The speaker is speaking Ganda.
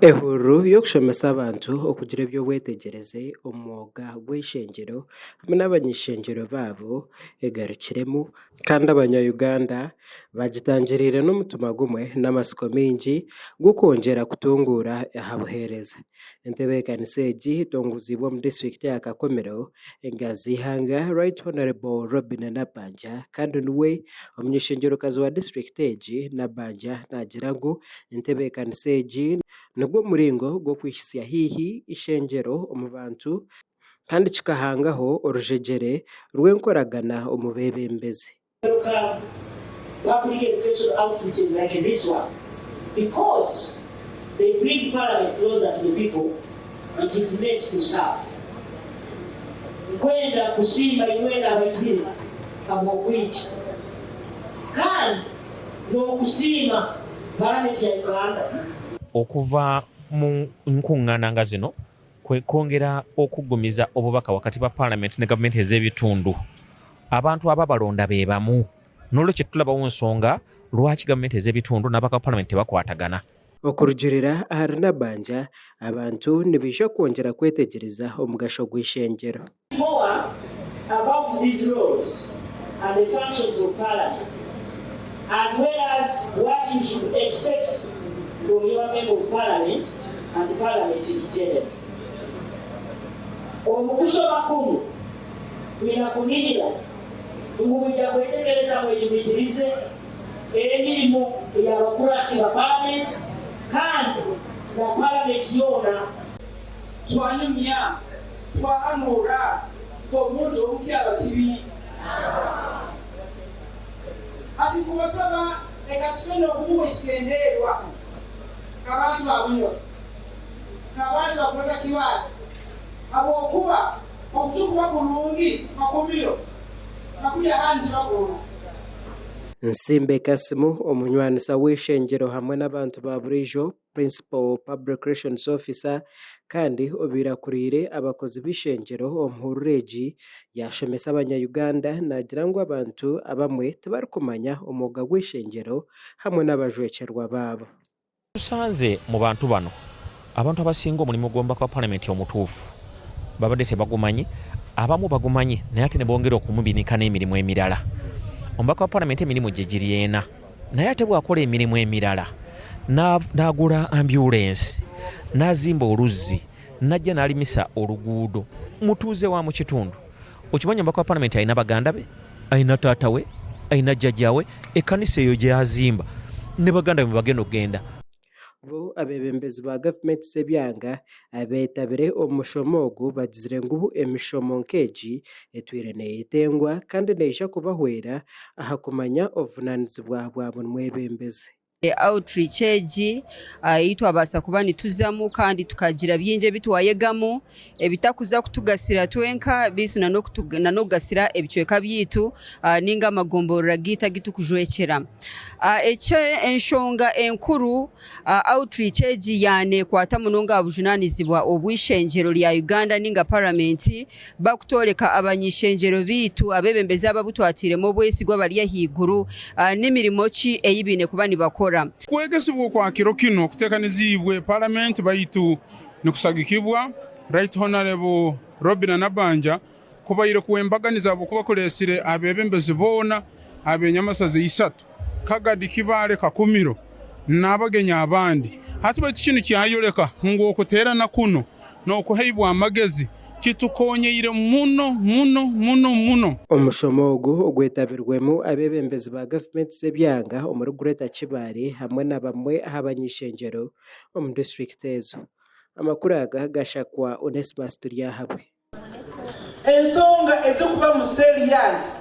Ehuru yo kushomesa abantu okugira ebyo wetegereze omwooga gw'Eishengyero hamwe n'abanyeshengyero babo Rigarukiremu kandi abanya-Uganda bagitangirire n'omutima gumwe n'amasiko mingi gukongera kutunguura aha buheereza. Entebeekanisa egi etongozibwe omu disitulikiti ya Kakumiro engazi y'ihanga Right Honorable Robin Nabanja kandi niwe omunyeshengerokazi wa disitulikiti egi Nabanja nagira ngu entebeekanisa egi nigwo muringo gw'okwishisya hihi ishengyero omu bantu kandi kikahangaho orujegyere rw'enkoragana omu beebembezi. Public education outreaches like this one, because they bring Parliament closer to the people, it is meant to serve. Kwenda kushima inwenda abaizire abokwica kandi n'okusima Parliament ya Uganda okuva mu nkungaana nga zino kwongera okugumiza obubaka wakati ba Parliament ne gavumenti ez'ebitundu. Abantu ababalonda be bamu n'olwekyo tulabawo nsonga lwaki gavumenti ez'ebitundu n'abaka Parliament tebakwatagana. Okurugirira ahari Nabanja abantu nibaija kwongera kwetegereza omugasho gw'ishengyero. More about these roles and the functions of Parliament, as well as what you should expect from your member of Parliament and Parliament in general. Omukushoma kumu ninakunihira ngumujja kwetegereza mwekiyitirize emirimu y'abakurasi ba Parliament kandi na Parliament yona twanyumya twahanura omuntu omukyala kibi ati kubasaba leka tugende okumuwa ekigendeerwa abantu babunyo abantu bakwata kibaala abokuba okutukuba kulungi Kakumiro nakuya hanti bakulu. Nsimbe Kasimu omunywanisa w'Eishengyero hamwe n'abantu ba burijo Principal Public Relations Officer kandi obirakurire abakozi b'Eishengyero omuhururu egi yashomesa abanya-Uganda nagira ngu abantu abamwe tibarikumanya omwooga gw'Eishengyero hamwe n'abajwekyerwa babo. Tusanze mu bantu bano abantu abasinga omulimu gw'omubaka wa Parliament omutuufu babadde tebagumanyi, abamu bagumanyi naye ate ne bongera okumubinika n'emirimu emirala. Omubaka wa Parliament emirimu gye giri ena naye ate bw'akola emirimu emirala n'agula ambulance n'azimba oluzzi n'ajja n'alimisa oluguudo mutuuze wa mu kitundu. Okimanyi omubaka wa Parliament alina baganda be, alina taata we, alina jjajja we, ekkanisa eyo gye yazimba ne baganda be bagenda okugenda. Bo abeebembezi ba gavumenti z'ebyanga abeetabire omushomo ogu bagizire ngu emishomo nk'egi etwire neeyetengwa kandi neija kubahwera aha kumanya obuvunaanizibwa bwa buli mwebembezi. Outreach egi itwabaasa kuba nituzamu kandi tukagira byingi ebitwayegamu ebitakuza kutugasira twenka bisu n'okugasira ebicweka byaitu ninga amagomborora giita gitukujwekyera. Ekyo enshonga enkuru outreach egi yaneekwata munonga abujunaanizibwa obw'Eishengyero lya Uganda ninga Parliament bakutoleka abanyeshengyero biitu abeebembezi ababutwatiremu obwesigwa bali ahaiguru n'emirimo ki eyibiine kuba nibakora. Kwegesibwa okwakiro kino okuteekanizibwe Parliament baitu nikusagikibwa Right Honorable Robin Nabanja kubaire kuwembaganiza okubakolesire abeebembezi boona ab'enyamasazi isatu Kagadi, Kibale, Kakumiro n'abagenyi abandi. Hati baitu kino kyayoleka ng'okuteerana kuno n'okuhaibwa amagezi kitukonyeire muno. Omushomo ogu ogwetabirwemu abeebembezi ba gavumenti z'ebyanga omuri Greater Kibale hamwe na bamwe abanyeshengyero omu disitulikiti ezo. Amakuru aga gashakwa Onesmus Turyahabwe. Ensonga ezikuba mu seeri yange